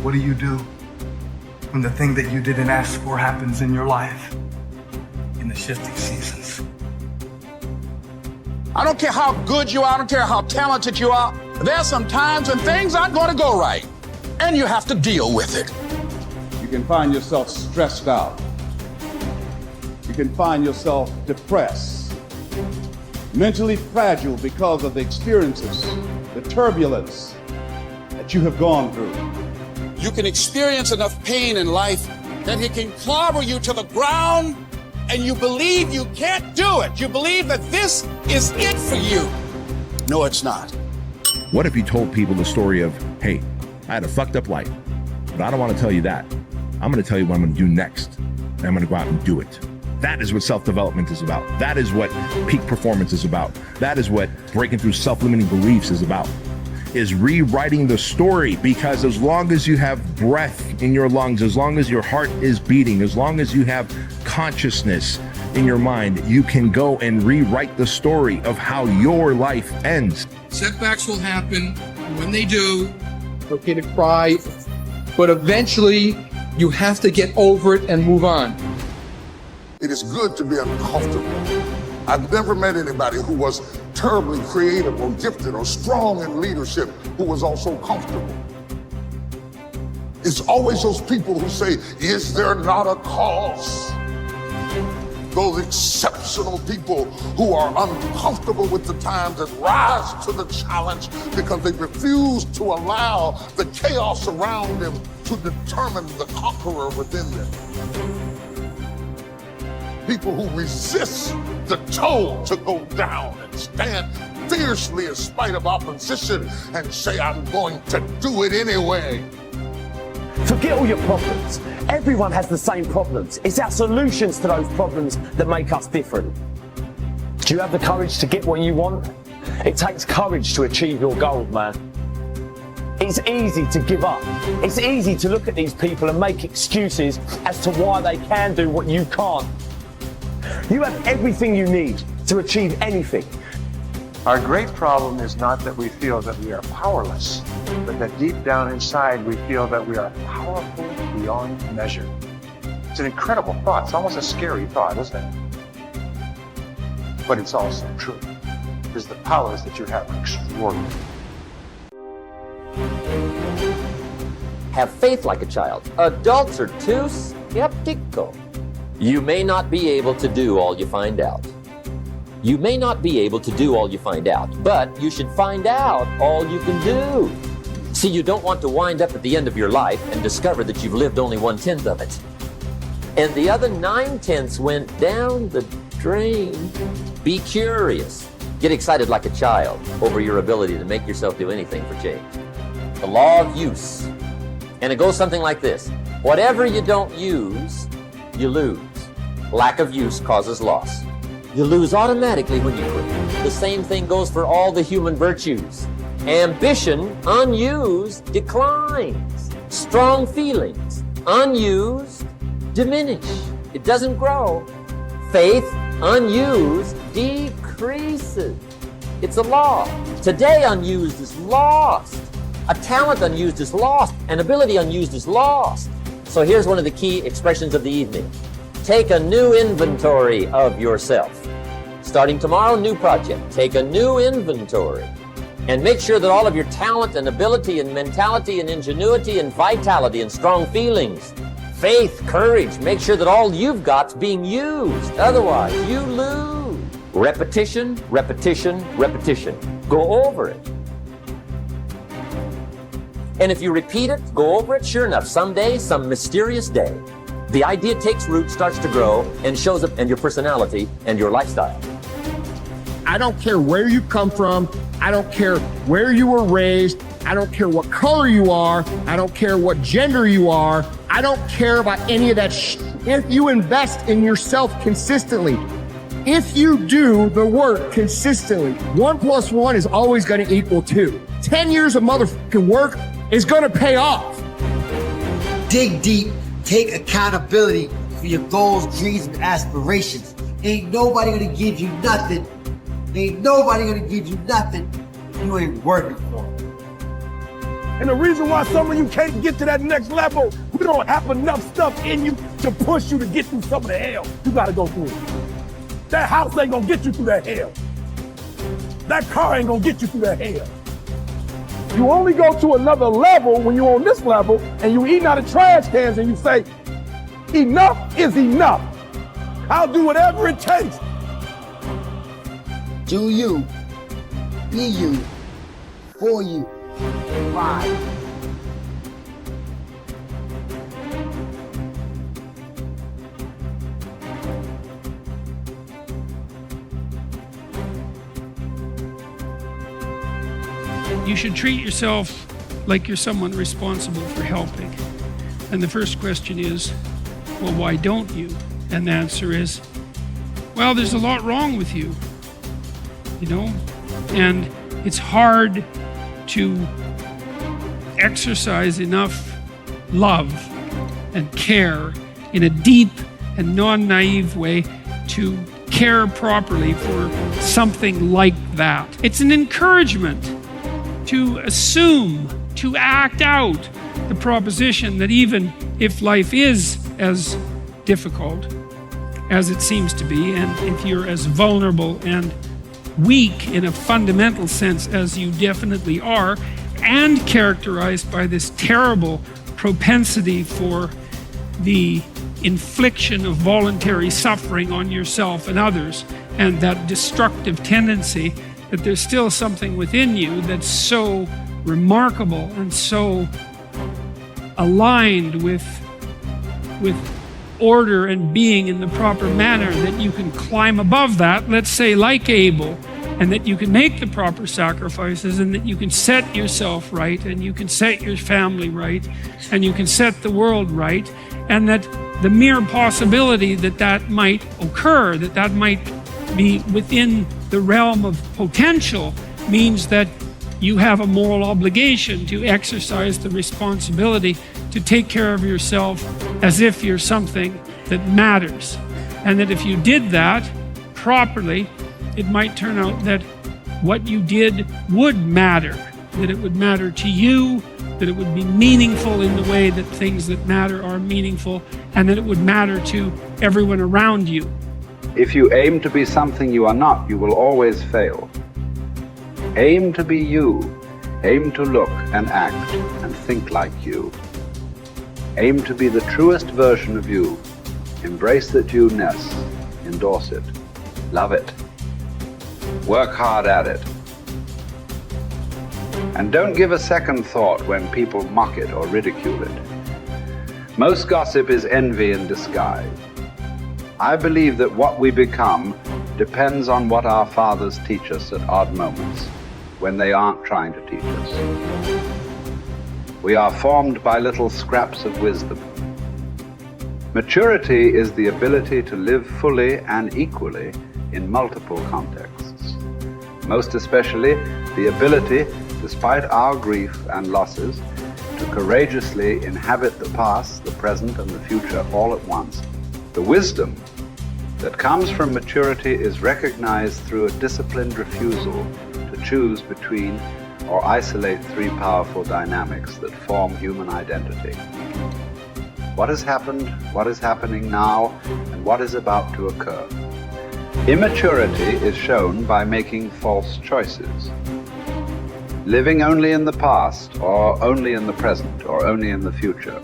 What do you do when the thing that you didn't ask for happens in your life in the shifting seasons? I don't care how good you are, I don't care how talented you are. There are some times when things aren't going to go right, and you have to deal with it. You can find yourself stressed out. You can find yourself depressed, mentally fragile because of the experiences, the turbulence that you have gone through. You can experience enough pain in life that it can clobber you to the ground, and you believe you can't do it. You believe that this is it for you. No, it's not. What if you told people the story of, hey, I had a fucked up life, but I don't want to tell you that. I'm going to tell you what I'm going to do next, and I'm going to go out and do it. That is what self-development is about. That is what peak performance is about. That is what breaking through self-limiting beliefs is about, is rewriting the story. Because as long as you have breath in your lungs, as long as your heart is beating, as long as you have consciousness in your mind, you can go and rewrite the story of how your life ends. Setbacks will happen. When they do, it's okay to cry, but eventually you have to get over it and move on. It is good to be uncomfortable. I've never met anybody who was terribly creative or gifted or strong in leadership who was also comfortable. It's always those people who say, is there not a cause? Those exceptional people who are uncomfortable with the times and rise to the challenge because they refuse to allow the chaos around them to determine the conqueror within them. People who resist the toll to go down and stand fiercely in spite of opposition and say, I'm going to do it anyway. Forget all your problems. Everyone has the same problems. It's our solutions to those problems that make us different. Do you have the courage to get what you want? It takes courage to achieve your goals, man. It's easy to give up. It's easy to look at these people and make excuses as to why they can do what you can't. You have everything you need to achieve anything. Our great problem is not that we feel that we are powerless, but that deep down inside we feel that we are powerful beyond measure. It's an incredible thought. It's almost a scary thought, isn't it? But it's also true, because the powers that you have are extraordinary. Have faith like a child. Adults are too skeptical. You may not be able to do all you find out. You may not be able to do all you find out, but you should find out all you can do. See, you don't want to wind up at the end of your life and discover that you've lived only 1/10 of it. And the other 9/10 went down the drain. Be curious. Get excited like a child over your ability to make yourself do anything for change. The law of use. And it goes something like this. Whatever you don't use, you lose. Lack of use causes loss. You lose automatically when you quit. The same thing goes for all the human virtues. Ambition, unused, declines. Strong feelings, unused, diminish. It doesn't grow. Faith, unused, decreases. It's a law. Today unused is lost. A talent unused is lost. An ability unused is lost. So here's one of the key expressions of the evening. Take a new inventory of yourself. Starting tomorrow, new project. Take a new inventory and make sure that all of your talent and ability and mentality and ingenuity and vitality and strong feelings, faith, courage, make sure that all you've got's being used. Otherwise, you lose. Repetition, repetition, repetition. Go over it. And if you repeat it, go over it, sure enough, someday, some mysterious day, the idea takes root, starts to grow, and shows up in your personality and your lifestyle. I don't care where you come from. I don't care where you were raised. I don't care what color you are. I don't care what gender you are. I don't care about any of that If you invest in yourself consistently, if you do the work consistently, 1 + 1 is always going to equal 2. 10 years of motherfucking work is going to pay off. Dig deep. Take accountability for your goals, dreams, and aspirations. Ain't nobody gonna give you nothing. Ain't nobody gonna give you nothing you ain't working for. And the reason why some of you can't get to that next level, we don't have enough stuff in you to push you to get through some of the hell you gotta go through. That house ain't gonna get you through that hell. That car ain't gonna get you through that hell. You only go to another level when you're on this level and you eating out of trash cans and you say, enough is enough. I'll do whatever it takes. Do you, be you, for you. Bye. You should treat yourself like you're someone responsible for helping. And the first question is, well, why don't you? And the answer is, well, there's a lot wrong with you, you know? And it's hard to exercise enough love and care in a deep and non-naive way to care properly for something like that. It's an encouragement to assume, to act out the proposition that even if life is as difficult as it seems to be, and if you're as vulnerable and weak in a fundamental sense as you definitely are, and characterized by this terrible propensity for the infliction of voluntary suffering on yourself and others, and that destructive tendency, that there's still something within you that's so remarkable and so aligned with order and being in the proper manner that you can climb above that, let's say like Abel, and that you can make the proper sacrifices, and that you can set yourself right, and you can set your family right, and you can set the world right, and that the mere possibility that that might occur, that that might be within the realm of potential, means that you have a moral obligation to exercise the responsibility to take care of yourself as if you're something that matters. And that if you did that properly, it might turn out that what you did would matter, that it would matter to you, that it would be meaningful in the way that things that matter are meaningful, and that it would matter to everyone around you. If you aim to be something you are not, you will always fail. Aim to be you. Aim to look and act and think like you. Aim to be the truest version of you. Embrace that you-ness. Endorse it. Love it. Work hard at it. And don't give a second thought when people mock it or ridicule it. Most gossip is envy in disguise. I believe that what we become depends on what our fathers teach us at odd moments, when they aren't trying to teach us. We are formed by little scraps of wisdom. Maturity is the ability to live fully and equally in multiple contexts. Most especially, the ability, despite our grief and losses, to courageously inhabit the past, the present, and the future all at once. The wisdom that comes from maturity is recognized through a disciplined refusal to choose between or isolate three powerful dynamics that form human identity. What has happened, what is happening now, and what is about to occur. Immaturity is shown by making false choices. Living only in the past, or only in the present, or only in the future,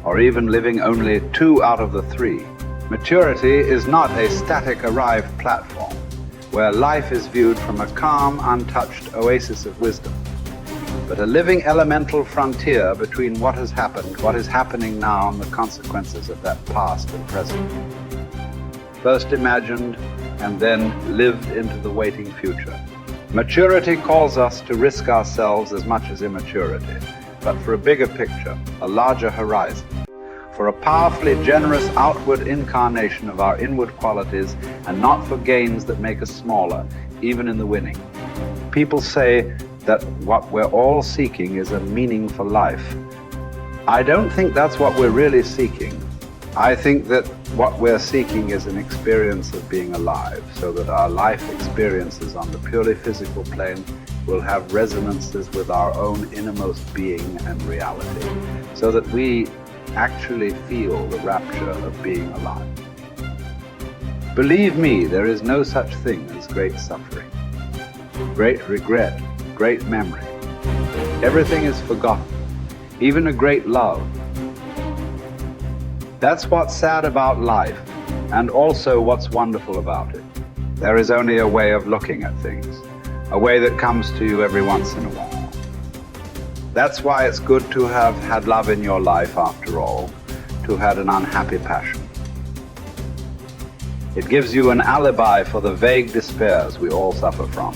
or even living only 2 out of the 3. Maturity is not a static arrived platform where life is viewed from a calm, untouched oasis of wisdom, but a living elemental frontier between what has happened, what is happening now, and the consequences of that past and present. First imagined and then lived into the waiting future. Maturity calls us to risk ourselves as much as immaturity, but for a bigger picture, a larger horizon, for a powerfully generous outward incarnation of our inward qualities, and not for gains that make us smaller, even in the winning. People say that what we're all seeking is a meaningful life. I don't think that's what we're really seeking. I think that what we're seeking is an experience of being alive, so that our life experiences on the purely physical plane will have resonances with our own innermost being and reality, so that we actually feel the rapture of being alive. Believe me, there is no such thing as great suffering, great regret, great memory. Everything is forgotten, even a great love. That's what's sad about life, and also what's wonderful about it. There is only a way of looking at things, a way that comes to you every once in a while. That's why it's good to have had love in your life after all, to have had an unhappy passion. It gives you an alibi for the vague despairs we all suffer from.